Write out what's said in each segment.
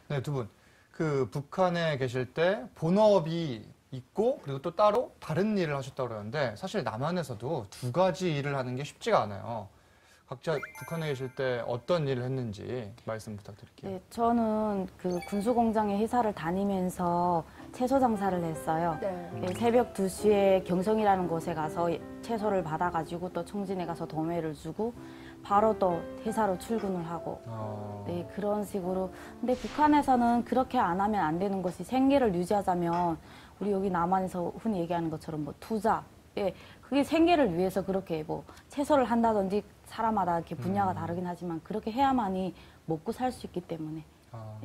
네, 두 분. 그 북한에 계실 때 본업이 있고 그리고 또 따로 다른 일을 하셨다고 그러는데 사실 남한에서도 두 가지 일을 하는 게 쉽지가 않아요. 각자 북한에 계실 때 어떤 일을 했는지 말씀 부탁드릴게요. 네, 저는 그 군수공장에 회사를 다니면서 채소 장사를 했어요. 네. 새벽 2시에 경성이라는 곳에 가서 채소를 받아가지고 또 청진에 가서 도매를 주고 바로 또 회사로 출근을 하고 네, 그런 식으로. 근데 북한에서는 그렇게 안 하면 안 되는 것이 생계를 유지하자면 우리 여기 남한에서 흔히 얘기하는 것처럼 뭐 투자, 예, 그게 생계를 위해서 그렇게 뭐 채소를 한다든지 사람마다 이렇게 분야가 다르긴 하지만 그렇게 해야만이 먹고 살 수 있기 때문에.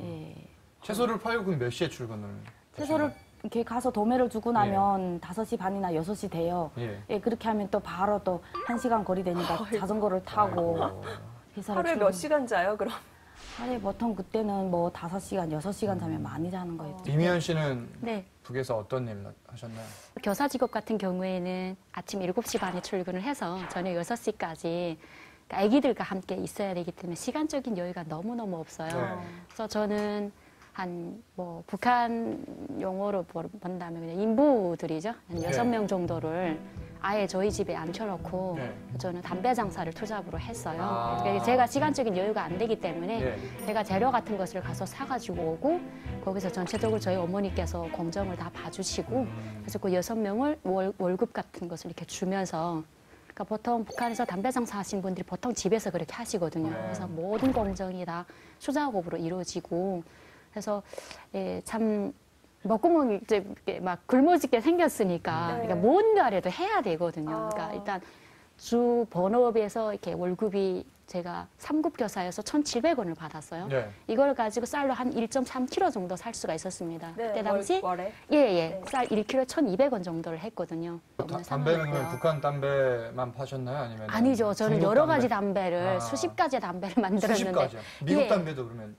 예. 채소를 팔고 그럼 몇 시에 출근을? 채소를 이렇게 가서 도매를 주고 나면 5시 반이나 6시 돼요. 예, 그렇게 하면 또 바로 또 1시간 거리 되니까 자전거를 타고 회사를 하루에 몇 시간 자요, 그럼? 하루에 보통 그때는 뭐 5시간, 6시간 자면 많이 자는 거였죠. 이미연 씨는 네. 북에서 어떤 일 하셨나요? 교사 직업 같은 경우에는 아침 7시 반에 출근을 해서 저녁 6시까지 아기들과 함께 있어야 되기 때문에 시간적인 여유가 너무너무 없어요. 네. 그래서 저는 뭐 북한 용어로 본다면 그냥 인부들이죠. 한 6명 정도를 아예 저희 집에 앉혀놓고 저는 담배 장사를 투잡으로 했어요. 그러니까 제가 시간적인 여유가 안 되기 때문에 제가 재료 같은 것을 가서 사가지고 오고 거기서 전체적으로 저희 어머니께서 공정을 다 봐주시고 그래서 그 6명을 월급 같은 것을 이렇게 주면서 그러니까 보통 북한에서 담배 장사 하신 분들이 보통 집에서 그렇게 하시거든요. 그래서 모든 공정이 다 수작업으로 이루어지고 그래서 참 먹구멍이 이제 막 굶어지게 생겼으니까 그러니까 뭔가라도 해야 되거든요. 그러니까 일단 주 본업에서 이렇게 월급이 제가 3급 교사여서 1,700원을 받았어요. 이걸 가지고 쌀로 한 1.3kg 정도 살 수가 있었습니다. 그때 당시 월에? 쌀 1kg 1,200원 정도를 했거든요. 담배는 그럼 북한 담배만 파셨나요? 아니면 아니죠. 저는 여러 가지 담배를 수십 가지의 담배를 만들었는데. 수십 가지요? 미국 담배도 그러면?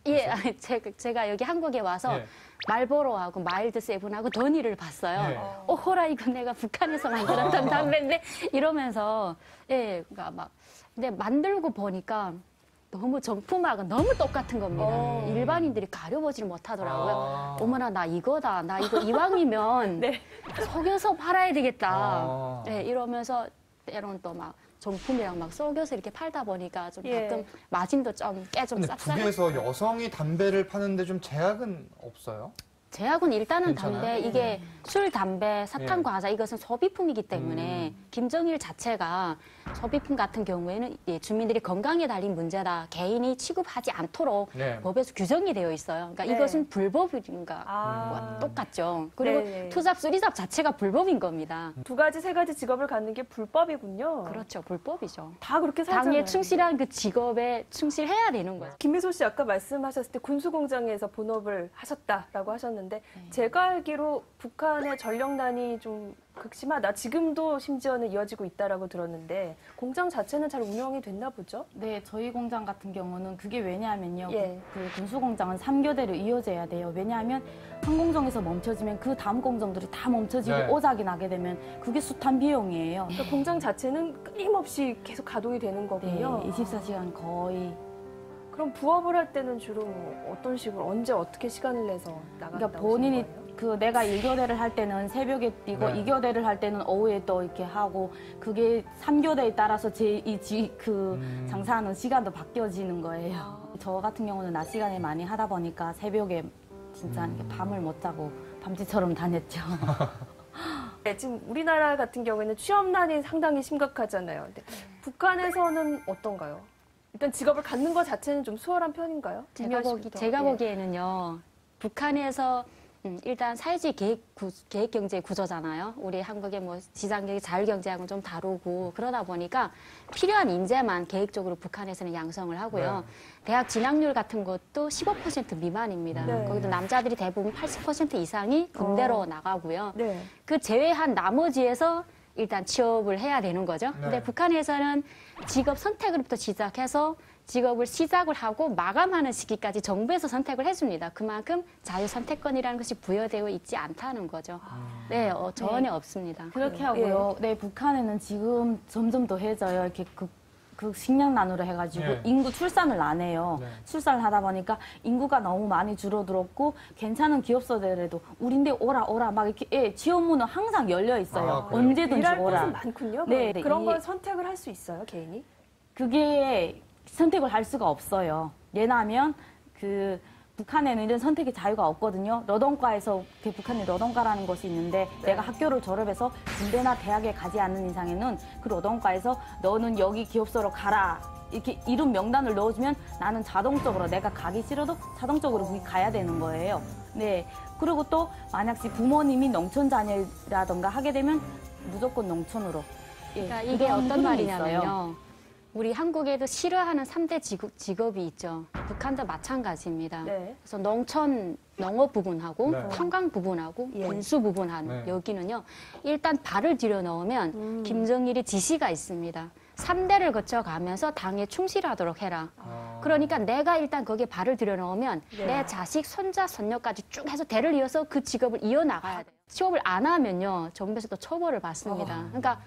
제가 여기 한국에 와서 말보로하고 마일드 세븐하고 더니를 봤어요. 호라 이거 내가 북한에서 만들었던 담배인데 이러면서 그러니까 막 근데 만들고 보니까 너무 정품하고 너무 똑같은 겁니다. 일반인들이 가려보지를 못하더라고요. 어머나 나 이거다. 나 이거 이왕이면 속여서 팔아야 되겠다. 이러면서 때로는 또 막 정품이랑 막 속여서 이렇게 팔다 보니까 좀 가끔 마진도 좀 쌉싸해. 북에서 여성이 담배를 파는데 좀 제약은 없어요? 제약은 일단은 괜찮아요? 담배, 이게 술, 담배, 사탕, 과자 이것은 소비품이기 때문에 김정일 자체가 소비품 같은 경우에는 주민들이 건강에 달린 문제다. 개인이 취급하지 않도록 법에서 규정이 되어 있어요. 그러니까 이것은 불법인가 똑같죠. 그리고 투잡, 쓰리잡 자체가 불법인 겁니다. 2가지, 3가지 직업을 갖는 게 불법이군요. 그렇죠. 불법이죠. 다 그렇게 살잖아요. 당에 충실한 그 직업에 충실해야 되는 거죠. 김미소 씨 아까 말씀하셨을 때 군수공장에서 본업을 하셨다라고 하셨는데 제가 알기로 북한의 전력난이 좀 극심하다. 지금도 심지어는 이어지고 있다라고 들었는데 공장 자체는 잘 운영이 됐나 보죠? 네, 저희 공장 같은 경우는 그게 왜냐하면요. 그 군수공장은 3교대로 이어져야 돼요. 왜냐하면 한 공정에서 멈춰지면 그 다음 공정들이 다 멈춰지고 오작이 나게 되면 그게 숱한 비용이에요. 그러니까 공장 자체는 끊임없이 계속 가동이 되는 거군요. 네, 24시간 거의. 그럼 부업을 할 때는 주로 뭐 어떤 식으로 언제 어떻게 시간을 내서 나갔다 그러니까 본인이 거예요? 그 내가 1교대를 할 때는 새벽에 뛰고 2교대를 할 때는 오후에 또 이렇게 하고 그게 3교대에 따라서 장사하는 시간도 바뀌어지는 거예요. 저 같은 경우는 낮 시간에 많이 하다 보니까 새벽에 진짜 이렇게 밤을 못 자고 밤새처럼 다녔죠. 네, 지금 우리나라 같은 경우에는 취업난이 상당히 심각하잖아요. 근데 북한에서는 어떤가요? 일단 직업을 갖는 것 자체는 좀 수월한 편인가요? 제가 보기에는요. 북한에서 일단 사회주의 계획 경제 구조잖아요. 우리 한국의 뭐 시장 경제, 자율 경제하고는 좀 다르고 그러다 보니까 필요한 인재만 계획적으로 북한에서는 양성을 하고요. 대학 진학률 같은 것도 15% 미만입니다. 거기도 남자들이 대부분 80% 이상이 군대로 나가고요. 그 제외한 나머지에서 일단 취업을 해야 되는 거죠. 근데 북한에서는 직업 선택으로부터 시작해서 직업을 시작을 하고 마감하는 시기까지 정부에서 선택을 해줍니다. 그만큼 자유선택권이라는 것이 부여되어 있지 않다는 거죠. 전혀 없습니다. 그렇게 하고요. 북한에는 지금 점점 더해져요. 이렇게 그 식량난으로 해가지고 예. 인구 출산을 안 해요. 네. 출산을 하다 보니까 인구가 너무 많이 줄어들었고 괜찮은 기업소들에도 우린데 오라 막 이렇게 예, 지원문은 항상 열려 있어요. 아, 그래요? 언제든지 일할 오라. 곳은 많군요. 네, 네. 그런 이- 걸 선택을 할 수 있어요, 개인이? 그게 선택을 할 수가 없어요. 왜냐하면 그 북한에는 이런 선택의 자유가 없거든요. 러던과에서 그 북한의 러던과라는 것이 있는데 내가 학교를 졸업해서 군대나 대학에 가지 않는 이상에는 그 러던과에서 너는 여기 기업소로 가라. 이렇게 이름 명단을 넣어주면 나는 자동적으로 내가 가기 싫어도 자동적으로 거기 가야 되는 거예요. 네. 그리고 또 만약 부모님이 농촌 자녀라던가 하게 되면 무조건 농촌으로. 예, 그러니까 이게 그런 어떤 흐름이 있어요. 말이냐면요. 우리 한국에도 싫어하는 3대 직업이 있죠. 북한도 마찬가지입니다. 네. 그래서 농업 부분하고 네. 관광 부분하고 예. 군수 부분한 네. 여기는요. 일단 발을 들여 넣으면 김정일의 지시가 있습니다. 3대를 거쳐가면서 당에 충실하도록 해라. 그러니까 내가 일단 거기에 발을 들여 넣으면 네. 내 자식, 손자, 손녀까지 쭉 해서 대를 이어서 그 직업을 이어나가야 돼요. 취업을 안 하면요. 정부에서도 처벌을 받습니다. 그러니까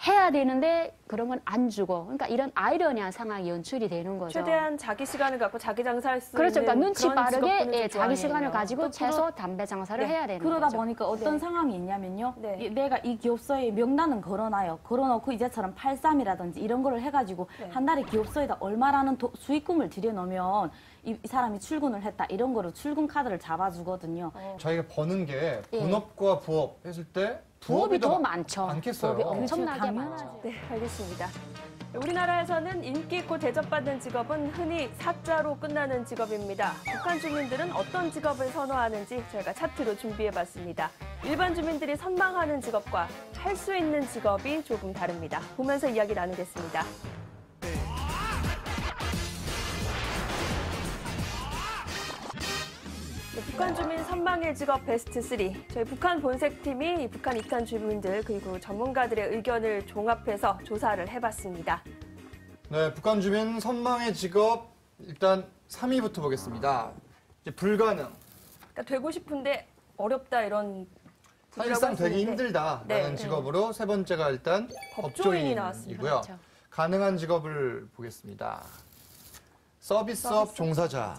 해야 되는데 그런 건 안 주고 그러니까 이런 아이러니한 상황이 연출이 되는 거죠. 최대한 자기 시간을 갖고 자기 장사할 수 그렇죠. 있는 그러니까 눈치 그런 빠르게 직업군을 예, 좀 자기 좋아하네요. 시간을 가지고 또 채소, 담배 장사를 네. 해야 되는 그러다 거죠. 보니까 어떤 네. 상황이 있냐면요. 네. 내가 이 기업소에 명단은 걸어놔요. 걸어놓고 이제처럼 83이라든지 이런 거를 해가지고 네. 한 달에 기업소에다 얼마라는 수익금을 들여놓으면 이 사람이 출근을 했다. 이런 거로 출근 카드를 잡아주거든요. 저희가 버는 게 예. 본업과 부업 했을 때 부업이 더 마- 많죠. 많겠어요. 부업이 엄청나게 그렇죠. 많죠. 당연하죠. 네, 알겠습니다. 우리나라에서는 인기 있고 대접받는 직업은 흔히 사자로 끝나는 직업입니다. 북한 주민들은 어떤 직업을 선호하는지 저희가 차트로 준비해봤습니다. 일반 주민들이 선망하는 직업과 할 수 있는 직업이 조금 다릅니다. 보면서 이야기 나누겠습니다. 네, 북한 주민 선망의 직업 베스트 3. 저희 북한 본색팀이 이 북한 입단 주민들 그리고 전문가들의 의견을 종합해서 조사를 해봤습니다. 네, 북한 주민 선망의 직업 일단 3위부터 보겠습니다. 이제 불가능. 그러니까 되고 싶은데 어렵다 이런 사실상 분이라고 되게 하시는데 힘들다라는 네. 직업으로 세 번째가 일단 법조인이 나왔습니다. 법조인이고요. 그렇죠. 가능한 직업을 보겠습니다. 서비스업 종사자.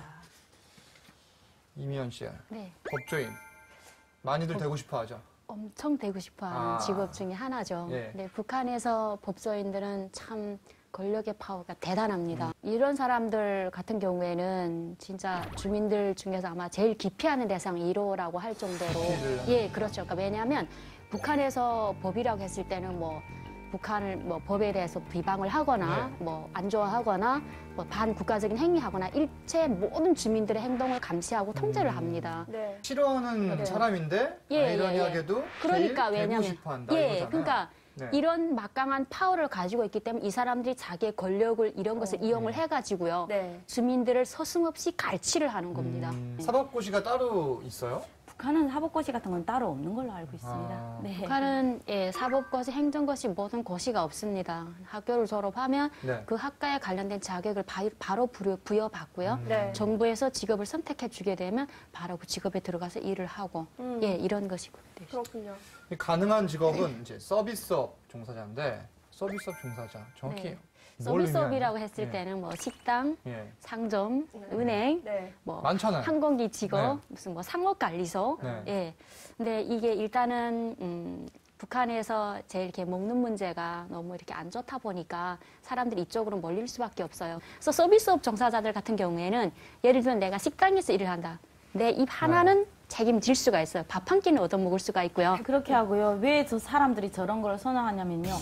이미연 씨, 네. 법조인. 많이들 되고 싶어 하죠. 엄청 되고 싶어하는 아. 직업 중에 하나죠. 예. 네, 북한에서 법조인들은 참 권력의 파워가 대단합니다. 이런 사람들 같은 경우에는 진짜 주민들 중에서 아마 제일 기피하는 대상이 1호라고 할 정도로 기피를 하는. 예, 그렇죠. 그러니까 왜냐하면 북한에서 법이라고 했을 때는 뭐 북한을 뭐 법에 대해서 비방을 하거나 네. 뭐 안 좋아하거나 뭐 반국가적인 행위하거나 일체 모든 주민들의 행동을 감시하고 통제를 합니다. 네. 싫어하는 네. 사람인데 예, 아이러니하게도 그러니까 제일 되고 왜냐면 싶어 한다 예, 이거잖아요. 그러니까 네. 이런 막강한 파워를 가지고 있기 때문에 이 사람들이 자기의 권력을 이런 것을 이용을 해가지고요. 네. 주민들을 서슴없이 갈취를 하는 겁니다. 사법고시가 따로 있어요? 북한은 사법고시 같은 건 따로 없는 걸로 알고 있습니다. 아. 네. 북한은 예, 사법고시, 행정고시 모든 고시가 없습니다. 학교를 졸업하면 네. 그 학과에 관련된 자격을 바로 부여받고요. 네. 정부에서 직업을 선택해 주게 되면 바로 그 직업에 들어가서 일을 하고 예, 이런 것이고. 네. 그렇군요. 이 가능한 직업은 이제 서비스업 종사자인데 서비스업 종사자 정확히 네. 뭘 서비스업이라고 의미하나요? 했을 예. 때는 뭐 식당, 예. 상점, 은행, 네. 뭐 많잖아요. 항공기 직업, 네. 무슨 뭐 상업관리소. 네. 예. 근데 이게 일단은 북한에서 제일 이렇게 먹는 문제가 너무 이렇게 안 좋다 보니까 사람들이 이쪽으로 몰릴 수밖에 없어요. 그래서 서비스업 종사자들 같은 경우에는 예를 들면 내가 식당에서 일을 한다. 내 입 하나는 네. 책임질 수가 있어요. 밥 한 끼는 얻어먹을 수가 있고요. 그렇게 하고요. 왜 저 사람들이 저런 걸 선호하냐면요.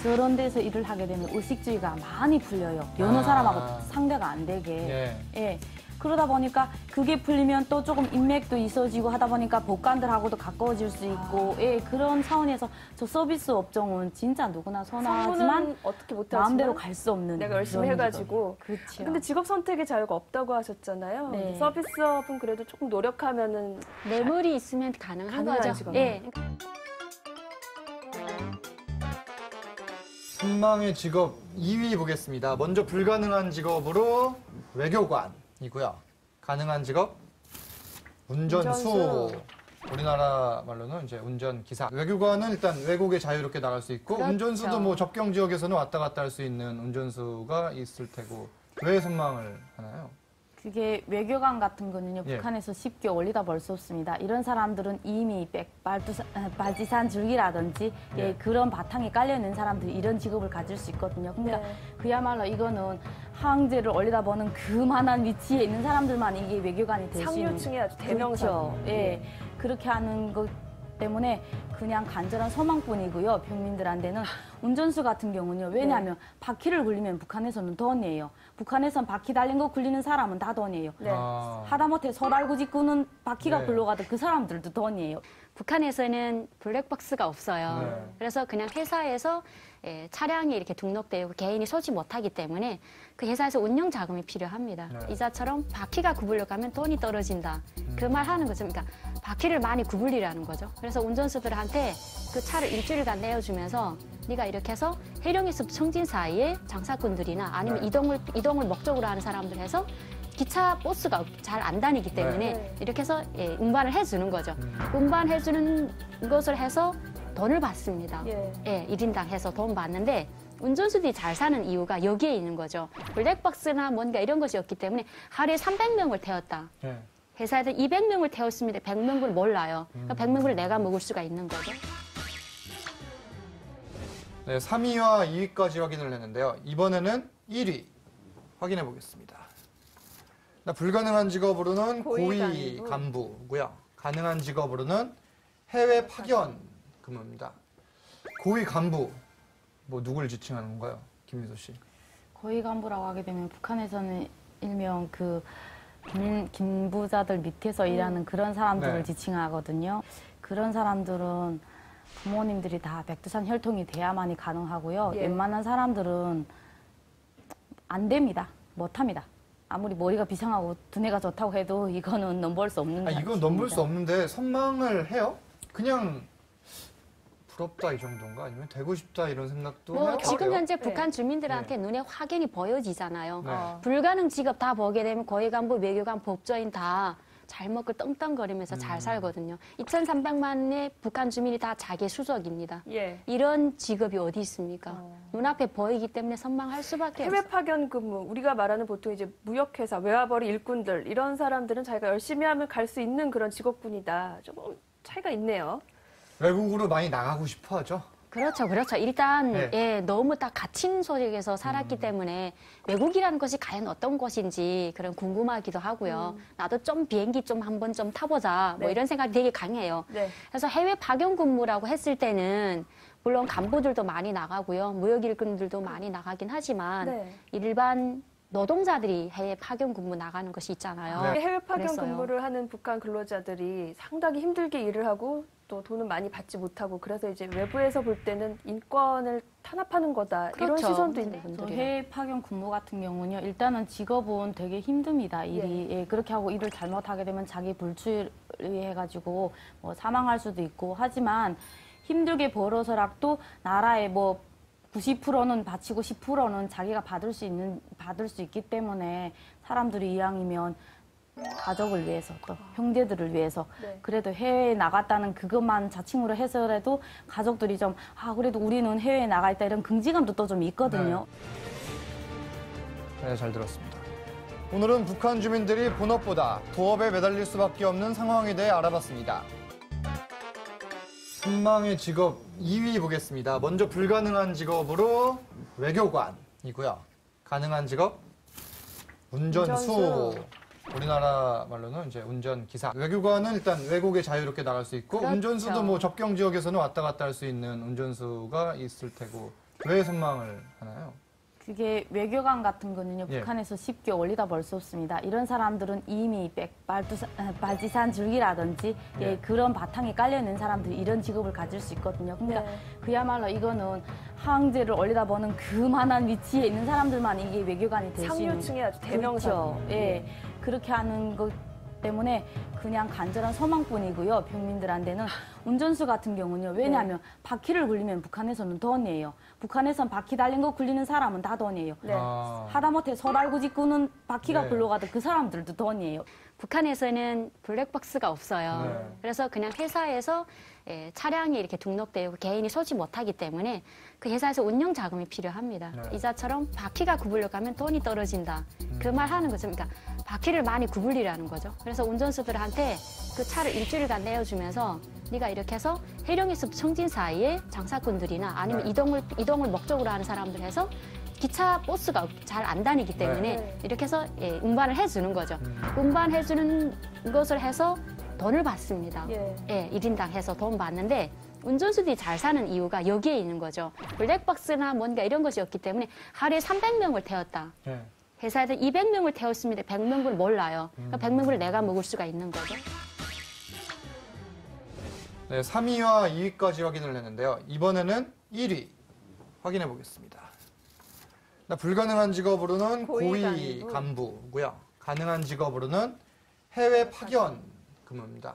저런 데서 일을 하게 되면 의식주의가 많이 풀려요. 여느 아. 사람하고 상대가 안 되게. 예. 예. 그러다 보니까 그게 풀리면 또 조금 인맥도 있어지고 하다 보니까 복관들하고도 가까워질 수 있고, 예, 그런 차원에서 저 서비스 업종은 진짜 누구나 선호하지만 성분은 어떻게 못하지만 마음대로 갈 수 없는. 내가 열심히 그런 해가지고. 그렇죠. 근데 직업 선택의 자유가 없다고 하셨잖아요. 네. 서비스업은 그래도 조금 노력하면은 뇌물이 있으면 가능한 가능한 거죠. 직업이요. 예. 선망의 직업 2위 보겠습니다. 먼저 불가능한 직업으로 외교관이고요. 가능한 직업 운전수. 운전수. 우리나라 말로는 이제 운전기사. 외교관은 일단 외국에 자유롭게 나갈 수 있고, 그렇죠. 운전수도 뭐 접경 지역에서는 왔다 갔다 할 수 있는 운전수가 있을 테고, 왜 선망을 하나요? 그게 외교관 같은 거는요, 예. 북한에서 쉽게 올리다 볼 수 없습니다. 이런 사람들은 이미 발지산 줄기라든지 예. 예, 그런 바탕에 깔려있는 사람들이 이런 직업을 가질 수 있거든요. 그러니까 네. 그야말로 이거는 항제를 올리다 보는 그만한 위치에 있는 사람들만 이게 외교관이 될 수 있는. 상류층의 아주 대명사. 그렇죠. 예. 그렇게 하는 것 때문에 그냥 간절한 소망뿐이고요. 평민들한테는 운전수 같은 경우는요. 왜냐하면 바퀴를 굴리면 북한에서는 돈이에요. 북한에선 바퀴 달린 거 굴리는 사람은 다 돈이에요. 네. 하다못해 소 달고 짚고는 바퀴가 네. 굴러가도 그 사람들도 돈이에요. 북한에서는 블랙박스가 없어요. 네. 그래서 그냥 회사에서 차량이 이렇게 등록되고 개인이 쏘지 못하기 때문에 그 회사에서 운영 자금이 필요합니다. 네. 이자처럼 바퀴가 구불려 가면 돈이 떨어진다. 그 말 하는 거죠. 그러니까 바퀴를 많이 구불리라는 거죠. 그래서 운전수들한테 그 차를 일주일간 내어주면서 네가 이렇게 해서 해령에서 청진 사이에 장사꾼들이나 아니면 네. 이동을 목적으로 하는 사람들 해서 기차 버스가 잘 안 다니기 때문에 네. 이렇게 해서 운반을 해주는 거죠. 운반해주는 것을 해서 돈을 받습니다. 예. 1인당 해서 돈 받는데 운전수들이 잘 사는 이유가 여기에 있는 거죠. 블랙박스나 뭔가 이런 것이 없기 때문에 하루에 300명을 태웠다. 네. 회사에서 200명을 태웠습니다. 100명을 몰라요. 그러니까 100명을 내가 먹을 수가 있는 거죠. 네, 3위와 2위까지 확인을 했는데요. 이번에는 1위 확인해 보겠습니다. 불가능한 직업으로는 고위 간부고요. 가능한 직업으로는 해외 파견 근무입니다. 고위 간부, 뭐 누굴 지칭하는 건가요? 김미소 씨. 고위 간부라고 하게 되면 북한에서는 일명 그 김부자들 밑에서 일하는 그런 사람들을 네. 지칭하거든요. 그런 사람들은 부모님들이 다 백두산 혈통이 돼야만이 가능하고요. 예. 웬만한 사람들은 안 됩니다. 못합니다. 아무리 머리가 비상하고 두뇌가 좋다고 해도 이거는 넘볼 수 없는 이건 넘볼 수 없는데 선망을 해요? 그냥 부럽다 이 정도인가? 아니면 되고 싶다 이런 생각도 뭐 해요? 지금 현재 네. 북한 주민들한테 눈에 확연히 보여지잖아요. 네. 불가능 직업 다 보게 되면 고위 간부, 외교관, 법조인 다 잘 먹고 떵떵거리면서 잘 살거든요. 2,300만의 북한 주민이 다 자기 수족입니다. 예. 이런 직업이 어디 있습니까? 눈앞에 보이기 때문에 선망할 수밖에 해외 없어요. 파견 근무, 우리가 말하는 보통 이제 무역회사, 외화벌이 일꾼들 이런 사람들은 자기가 열심히 하면 갈 수 있는 그런 직업군이다. 조금 차이가 있네요. 외국으로 많이 나가고 싶어 하죠? 그렇죠, 그렇죠. 일단 네. 너무 딱 갇힌 속에서 살았기 때문에 외국이라는 것이 과연 어떤 것인지 그런 궁금하기도 하고요. 나도 좀 비행기 좀 한번 좀 타보자 뭐 네. 이런 생각이 되게 강해요. 네. 그래서 해외 파견 근무라고 했을 때는 물론 간부들도 많이 나가고요, 무역 일꾼들도 많이 나가긴 하지만 네. 일반 노동자들이 해외 파견 근무 나가는 것이 있잖아요. 네. 해외 파견 그랬어요. 근무를 하는 북한 근로자들이 상당히 힘들게 일을 하고 또 돈은 많이 받지 못하고 그래서 이제 외부에서 볼 때는 인권을 탄압하는 거다 이런 그렇죠. 시선도 네. 있네요. 저 해외 파견 근무 같은 경우는요. 일단은 직업은 되게 힘듭니다. 일이. 예, 그렇게 하고 일을 잘못하게 되면 자기 불출해가지고 뭐 사망할 수도 있고 하지만 힘들게 벌어서라도 나라에 뭐 90%는 바치고 10%는 자기가 받을 수 있기 때문에 사람들이 이왕이면 가족을 위해서 또 형제들을 위해서 네. 그래도 해외에 나갔다는 그것만 자칭으로 해서라도 가족들이 좀 그래도 우리는 해외에 나가 있다 이런 긍지감도 또 좀 있거든요. 네, 잘 들었습니다. 오늘은 북한 주민들이 본업보다 부업에 매달릴 수밖에 없는 상황에 대해 알아봤습니다. 선망의 직업 2위 보겠습니다. 먼저 불가능한 직업으로 외교관이고요. 가능한 직업 운전수. 우리나라 말로는 이제 운전기사. 외교관은 일단 외국에 자유롭게 나갈 수 있고, 그렇죠. 운전수도 뭐 접경 지역에서는 왔다 갔다 할 수 있는 운전수가 있을 테고, 왜 선망을 하나요? 그게 외교관 같은 거는요. 예. 북한에서 쉽게 올리다 볼 수 없습니다. 이런 사람들은 이미 발지산 줄기라든지 예. 예, 그런 바탕에 깔려있는 사람들이 이런 직업을 가질 수 있거든요. 그러니까 네. 그야말로 이거는 항제를 올리다 보는 그만한 위치에 있는 사람들만 이게 외교관이 될 수 있는. 상류층의 아주 대명사. 그렇죠. 예. 그렇게 하는 것 때문에 그냥 간절한 소망뿐이고요. 평민들한테는 운전수 같은 경우는요. 왜냐하면 바퀴를 굴리면 북한에서는 돈이에요. 북한에선 바퀴 달린 거 굴리는 사람은 다 돈이에요. 네. 하다못해 소달구지 꾸는 바퀴가 네. 굴러가도 그 사람들도 돈이에요. 북한에서는 블랙박스가 없어요. 네. 그래서 그냥 회사에서 차량이 이렇게 등록되어 있고 개인이 소지 못하기 때문에 그 회사에서 운영 자금이 필요합니다. 네. 이자처럼 바퀴가 구불려 가면 돈이 떨어진다. 그 말 하는 거죠. 그러니까 바퀴를 많이 구불리라는 거죠. 그래서 운전수들한테 그 차를 일주일간 내어주면서 네가 이렇게 해서 해령에서 청진 사이에 장사꾼들이나 아니면 네. 이동을 목적으로 하는 사람들 해서 기차 버스가 잘 안 다니기 때문에 네. 이렇게 해서 운반을 해주는 거죠. 운반해주는 것을 해서 돈을 받습니다. 예. 1인당 해서 돈 받는데 운전수들이 잘 사는 이유가 여기에 있는 거죠. 블랙박스나 뭔가 이런 것이 없기 때문에 하루에 300명을 태웠다. 네. 회사에서 200명을 태웠습니다. 100명을 몰라요. 그러니까 100명을 내가 먹을 수가 있는 거죠. 네, 3위와 2위까지 확인을 했는데요. 이번에는 1위 확인해 보겠습니다. 불가능한 직업으로는 고위 간부고요. 가능한 직업으로는 해외 파견 근무입니다.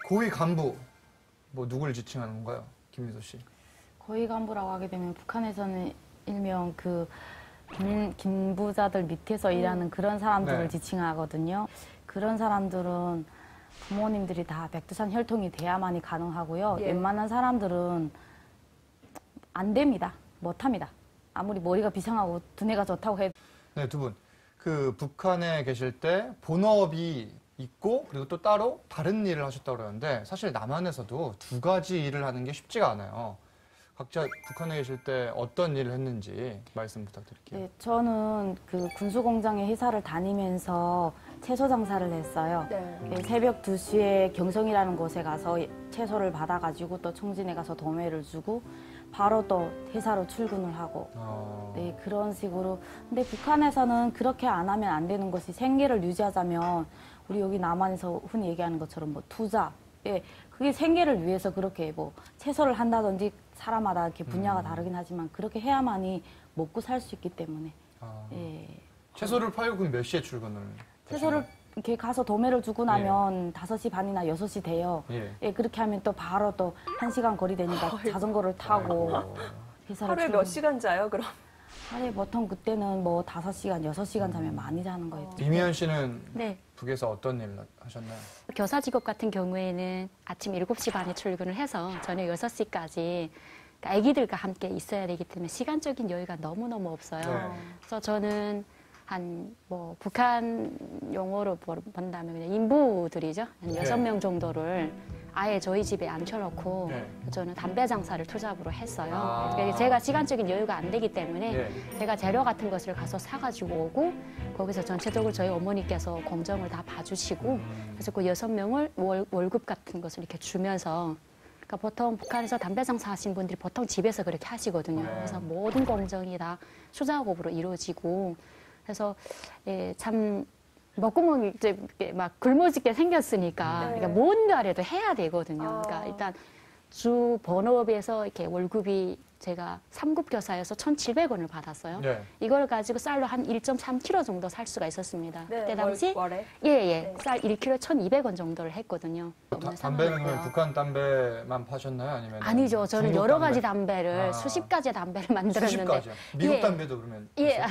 고위 간부, 뭐 누굴 지칭하는 건가요? 김미소 씨. 고위 간부라고 하게 되면 북한에서는 일명 그 김부자들 밑에서 일하는 그런 사람들을 네. 지칭하거든요. 그런 사람들은 부모님들이 다 백두산 혈통이 돼야만이 가능하고요. 예. 웬만한 사람들은 안 됩니다. 못합니다. 아무리 머리가 비상하고 두뇌가 좋다고 해도. 네, 두 분. 그 북한에 계실 때 본업이 있고 그리고 또 따로 다른 일을 하셨다고 그러는데 사실 남한에서도 두 가지 일을 하는 게 쉽지가 않아요. 각자 북한에 계실 때 어떤 일을 했는지 말씀 부탁드릴게요. 네, 저는 그 군수공장에 회사를 다니면서 채소 장사를 했어요. 네. 새벽 2시에 경성이라는 곳에 가서 채소를 받아가지고 또 청진에 가서 도매를 주고 바로 또 회사로 출근을 하고 네, 그런 식으로. 근데 북한에서는 그렇게 안 하면 안 되는 것이 생계를 유지하자면 우리 여기 남한에서 흔히 얘기하는 것처럼 뭐 투자, 예, 그게 생계를 위해서 그렇게 뭐 채소를 한다든지 사람마다 이렇게 분야가 다르긴 하지만 그렇게 해야만이 먹고 살 수 있기 때문에. 예. 채소를 팔고 그럼 몇 시에 출근을? 채소를 이렇게 가서 도매를 주고 나면 5시 반이나 6시 돼요. 예. 예, 그렇게 하면 또 바로 또 1시간 거리 되니까 자전거를 타고 회사를 하루에 몇 시간 자요, 그럼? 하루에 보통 그때는 뭐 5시간, 6시간 자면 많이 자는 거예요. 이미연 씨는 네. 북에서 어떤 일을 하셨나요? 교사 직업 같은 경우에는 아침 7시 반에 출근을 해서 저녁 6시까지 아기들과 함께 있어야 되기 때문에 시간적인 여유가 너무너무 없어요. 네. 그래서 저는 한 뭐 북한 용어로 본다면 그냥 인부들이죠. 한 네. 6명 정도를 아예 저희 집에 앉혀놓고 네. 저는 담배 장사를 투잡으로 했어요. 아. 그러니까 제가 시간적인 여유가 안 되기 때문에 네. 제가 재료 같은 것을 가서 사가지고 오고 거기서 전체적으로 저희 어머니께서 공정을 다 봐주시고 그래서 그 6명을 월급 같은 것을 이렇게 주면서 그러니까 보통 북한에서 담배 장사 하신 분들이 보통 집에서 그렇게 하시거든요. 네. 그래서 모든 공정이 다 수작업으로 이루어지고 그래서 참 먹구멍이 이제 막 굶어지게 생겼으니까 네. 그러니까 뭔가라도 해야 되거든요. 아. 그러니까 일단 주 본업에서 이렇게 월급이 제가 3급 교사여서 1,700원을 받았어요. 네. 이걸 가지고 쌀로 한 1.3kg 정도 살 수가 있었습니다. 네, 그때 당시 월에. 예, 쌀 1kg 1,200원 정도를 했거든요. 없는 담배는 그럼 상황이었고요. 북한 담배만 파셨나요? 아니면 아니죠. 저는 중국 여러 가지 담배? 담배를 아. 수십 가지의 담배를 만들었는데 수십 가지요? 미국 예. 담배도 그러면? 예,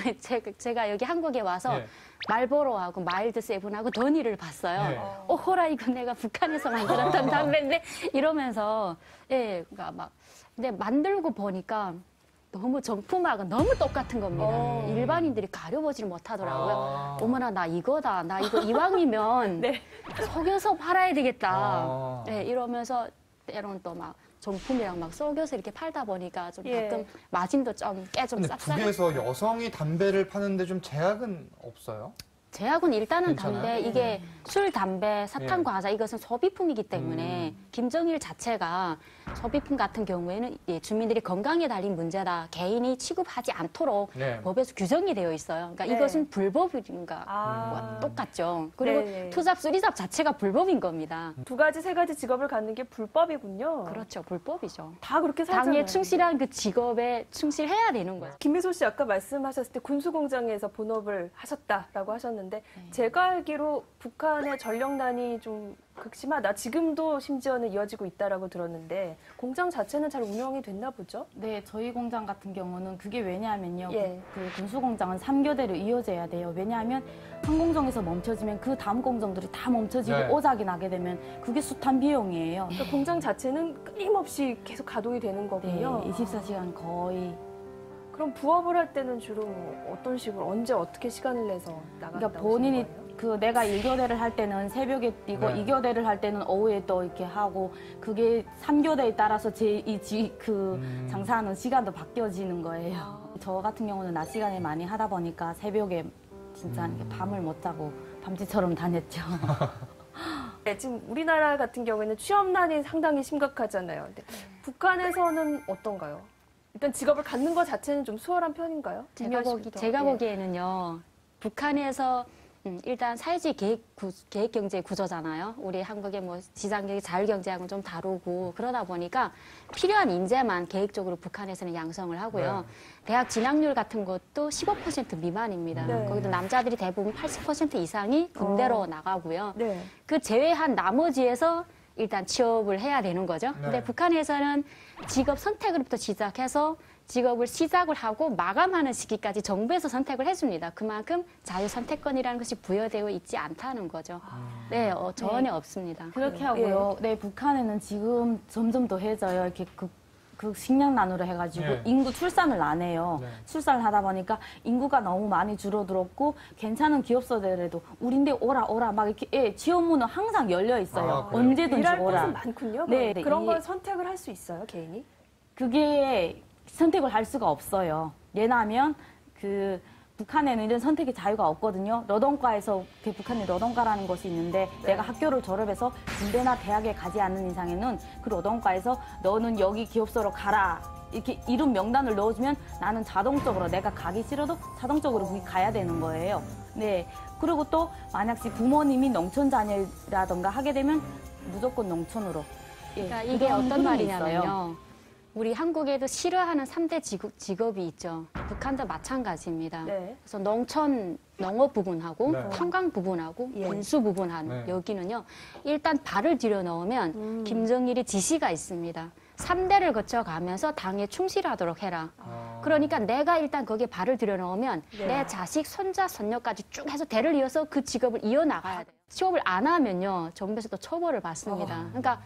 제가 여기 한국에 와서 예. 말보로하고 마일드 세븐하고 더니를 봤어요. 예. 오호라 이거 내가 북한에서 만들었던 담배인데 이러면서 예, 그러니까 막 근데 만들고 보니까 너무 정품하고 너무 똑같은 겁니다. 일반인들이 가려보지를 못하더라고요. 아. 어머나 나 이거다. 나 이거 이왕이면 네. 속여서 팔아야 되겠다. 아. 예, 이러면서 때로는 또 막 정품이랑 막 속여서 이렇게 팔다 보니까 좀 예. 가끔 마진도 꽤 좀 근데 쌉싸해. 북에서 여성이 담배를 파는데 좀 제약은 없어요? 제약은 일단은 괜찮아요? 담배, 이게 술, 담배, 사탕, 예. 과자 이것은 소비품이기 때문에 김정일 자체가 소비품 같은 경우에는 예, 주민들이 건강에 달린 문제다. 개인이 취급하지 않도록 네. 법에서 규정이 되어 있어요. 그러니까 네. 이것은 불법인가 아. 똑같죠. 그리고 네. 투잡, 쓰리잡 자체가 불법인 겁니다. 2가지, 3가지 직업을 갖는 게 불법이군요. 그렇죠. 불법이죠. 다 그렇게 살잖아요. 당에 충실한 그 직업에 충실해야 되는 거죠. 김미소 씨 아까 말씀하셨을 때 군수공장에서 본업을 하셨다라고 하셨는데 하셨는데 제가 알기로 북한의 전력난이 좀 극심하다. 지금도 심지어는 이어지고 있다라고 들었는데 공장 자체는 잘 운영이 됐나 보죠? 네, 저희 공장 같은 경우는 그게 왜냐하면요. 예. 그 군수공장은 3교대로 이어져야 돼요. 왜냐하면 한 공정에서 멈춰지면 그 다음 공정들이 다 멈춰지고 네. 오작이 나게 되면 그게 숱한 비용이에요. 그러니까 공장 자체는 끊임없이 계속 가동이 되는 네, 거군요. 24시간 거의. 그럼 부업을 할 때는 주로 뭐 어떤 식으로 언제 어떻게 시간을 내서 나간다고 그러니까 본인이 하시는 거예요? 그 내가 1교대를 할 때는 새벽에 뛰고 네. 2교대를 할 때는 오후에 또 이렇게 하고 그게 3교대에 따라서 장사하는 시간도 바뀌어지는 거예요. 저 같은 경우는 낮 시간에 많이 하다 보니까 새벽에 진짜 이렇게 밤을 못 자고 밤새처럼 다녔죠. 네, 지금 우리나라 같은 경우에는 취업난이 상당히 심각하잖아요. 근데 북한에서는 어떤가요? 일단 직업을 갖는 것 자체는 좀 수월한 편인가요? 제가 보기에는요, 북한에서 일단 사회주의 계획 경제 구조잖아요. 우리 한국의 뭐 시장경제, 자율경제하고는 좀 다르고 그러다 보니까 필요한 인재만 계획적으로 북한에서는 양성을 하고요. 대학 진학률 같은 것도 15% 미만입니다. 네. 거기도 남자들이 대부분 80% 이상이 군대로 나가고요. 네. 그 제외한 나머지에서 일단 취업을 해야 되는 거죠. 네. 근데 북한에서는 직업 선택으로부터 시작해서 직업을 시작을 하고 마감하는 시기까지 정부에서 선택을 해줍니다. 그만큼 자유 선택권이라는 것이 부여되어 있지 않다는 거죠. 네, 전혀 없습니다. 그렇게 하고요. 네, 북한에는 지금 점점 더해져요. 이렇게 그 식량난으로 해가지고 네. 인구 출산을 안 해요. 네. 출산을 하다 보니까 인구가 너무 많이 줄어들었고 괜찮은 기업소들에도 우린데 오라 막 이렇게 취업문은 항상 열려 있어요. 아, 그래요? 언제든지 일할 오라. 곳은 많군요. 네, 네, 그런 이게- 걸 선택을 할 수 있어요, 개인이? 그게 선택을 할 수가 없어요. 왜냐하면 그 북한에는 이런 선택의 자유가 없거든요. 러동과에서 그 북한에 러동과라는 것이 있는데 내가 학교를 졸업해서 군대나 대학에 가지 않는 이상에는 그 러동과에서 너는 여기 기업소로 가라. 이렇게 이름 명단을 넣어주면 나는 자동적으로 내가 가기 싫어도 자동적으로 거기 가야 되는 거예요. 네. 그리고 또 만약 부모님이 농촌 자녀라던가 하게 되면 무조건 농촌으로. 예, 그러니까 이게 그런 어떤 흐름이 있어요. 말이냐면요. 우리 한국에도 싫어하는 3대 직업이 있죠. 북한도 마찬가지입니다. 네. 그래서 농업 부분하고 네. 관광 부분하고 예. 군수 부분한 네. 여기는요. 일단 발을 들여 넣으면 김정일이 지시가 있습니다. 3대를 거쳐가면서 당에 충실하도록 해라. 그러니까 내가 일단 거기에 발을 들여 넣으면 네. 내 자식, 손자, 손녀까지 쭉 해서 대를 이어서 그 직업을 이어나가야 돼요. 취업을 안 하면요. 정부에서 또 처벌을 받습니다. 그러니까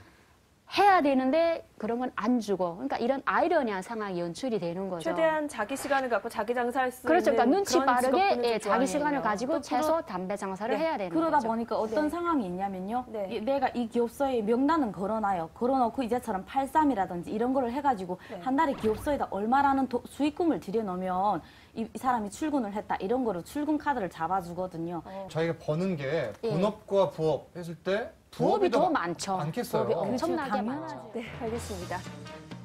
해야 되는데 그런 건 안 주고 그러니까 이런 아이러니한 상황이 연출이 되는 거죠. 최대한 자기 시간을 갖고 자기 장사할 수 그렇죠. 있는 그러니까 눈치 그런 빠르게 직업군을 좀 자기 좋아하네요. 시간을 가지고 또 채소, 담배 장사를 네. 해야 되는 그러다 거죠. 보니까 어떤 네. 상황이 있냐면요. 네. 내가 이 기업소에 명단은 걸어놔요. 걸어놓고 이제처럼 83이라든지 이런 거를 해가지고 네. 한 달에 기업소에다 얼마라는 수익금을 들여놓으면 이 사람이 출근을 했다. 이런 거로 출근 카드를 잡아주거든요. 자기가 버는 게 예. 본업과 부업 했을 때 부업이 더 많죠. 많겠어요. 부업이 엄청나게 그렇죠. 당연하죠. 많죠. 네, 알겠습니다.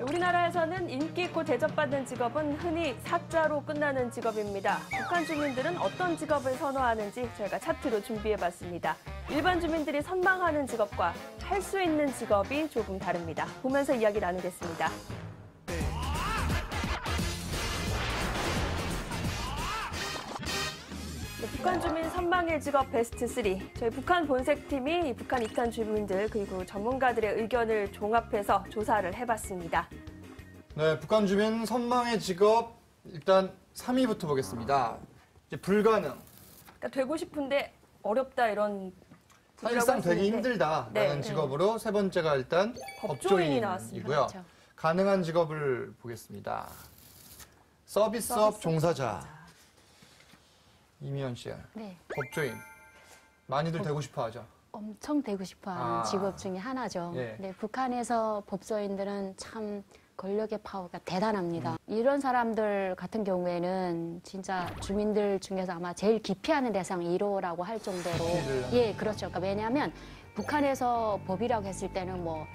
우리나라에서는 인기 있고 대접받는 직업은 흔히 사자로 끝나는 직업입니다. 북한 주민들은 어떤 직업을 선호하는지 저희가 차트로 준비해봤습니다. 일반 주민들이 선망하는 직업과 할 수 있는 직업이 조금 다릅니다. 보면서 이야기 나누겠습니다. 네, 북한 주민 선망의 직업 베스트 3. 저희 북한 본색팀이 북한 입단 주민들 그리고 전문가들의 의견을 종합해서 조사를 해봤습니다. 네, 북한 주민 선망의 직업 일단 3위부터 보겠습니다. 이제 불가능. 그러니까 되고 싶은데 어렵다 이런 사실상 분이라고 되기 하시는데 힘들다라는 네. 직업으로 세 번째가 일단 법조인이 나왔습니다. 법조인이고요. 그렇죠. 가능한 직업을 보겠습니다. 서비스업 종사자. 이미연 씨, 네. 법조인. 많이들 되고 싶어 하죠. 엄청 되고 싶어하는 아. 직업 중에 하나죠. 예. 네, 북한에서 법조인들은 참 권력의 파워가 대단합니다. 이런 사람들 같은 경우에는 진짜 주민들 중에서 아마 제일 기피하는 대상이 1호라고 할 정도로 기피를 예, 그렇죠. 그러니까 왜냐하면 북한에서 법이라고 했을 때는 뭐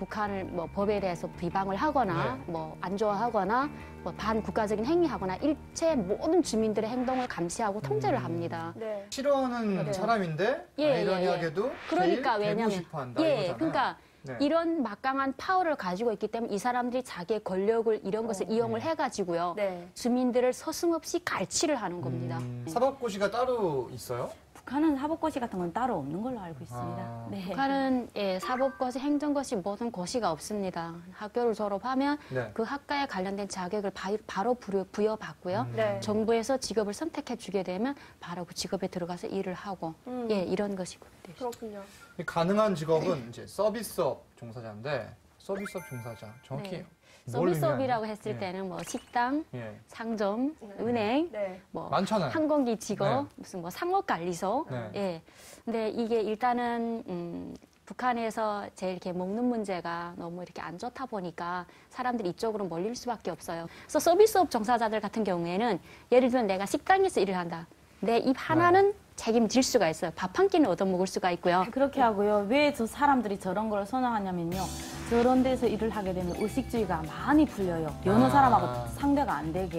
북한을 뭐 법에 대해서 비방을 하거나 네. 뭐 안 좋아하거나 뭐 반국가적인 행위하거나 일체 모든 주민들의 행동을 감시하고 통제를 합니다. 네. 싫어하는 네. 사람인데 예, 아이러니하게도 그러니까 제일 되고 왜냐면 싶어 한다 예, 이거잖아요. 그러니까 네. 이런 막강한 파워를 가지고 있기 때문에 이 사람들이 자기의 권력을 이런 것을 이용을 해가지고요. 네. 주민들을 서슴없이 갈취를 하는 겁니다. 사법고시가 따로 있어요? 북한은 사법고시 같은 건 따로 없는 걸로 알고 있습니다. 아. 네. 북한은 예, 사법고시, 행정고시 모든 고시가 없습니다. 학교를 졸업하면 네. 그 학과에 관련된 자격을 바로 부여받고요. 네. 정부에서 직업을 선택해 주게 되면 바로 그 직업에 들어가서 일을 하고 예, 이런 것이고. 네. 그렇군요. 이 가능한 직업은 이제 서비스업 종사자인데 서비스업 종사자 정확히 네. 뭘 서비스업이라고 의미하나요? 했을 예. 때는 뭐 식당, 예. 상점, 은행, 네. 뭐 많잖아요. 항공기 직업, 네. 무슨 뭐 상업관리소. 네. 예. 근데 이게 일단은 북한에서 제일 이렇게 먹는 문제가 너무 이렇게 안 좋다 보니까 사람들이 이쪽으로 몰릴 수밖에 없어요. 그래서 서비스업 종사자들 같은 경우에는 예를 들면 내가 식당에서 일을 한다. 내 입 하나는 책임질 수가 있어요. 밥 한 끼는 얻어먹을 수가 있고요. 그렇게 하고요. 왜 저 사람들이 저런 걸 선호하냐면요. 저런 데서 일을 하게 되면 의식주의가 많이 풀려요. 여느 아. 사람하고 상대가 안 되게.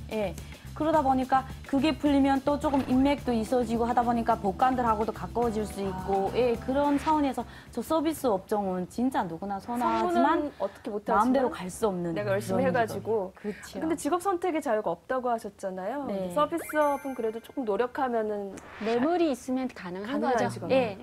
예. 예. 그러다 보니까 그게 풀리면 또 조금 인맥도 있어지고 하다 보니까 법관들하고도 가까워질 수 있고 예, 그런 차원에서 저 서비스 업종은 진짜 누구나 선호하지만 성분은 어떻게 못하지만 마음대로 갈 수 없는 내가 열심히 그런 해가지고. 그렇죠. 근데 직업 선택의 자유가 없다고 하셨잖아요. 네. 서비스업은 그래도 조금 노력하면은 뇌물이 있으면 가능한 가능한 거죠. 직업. 예.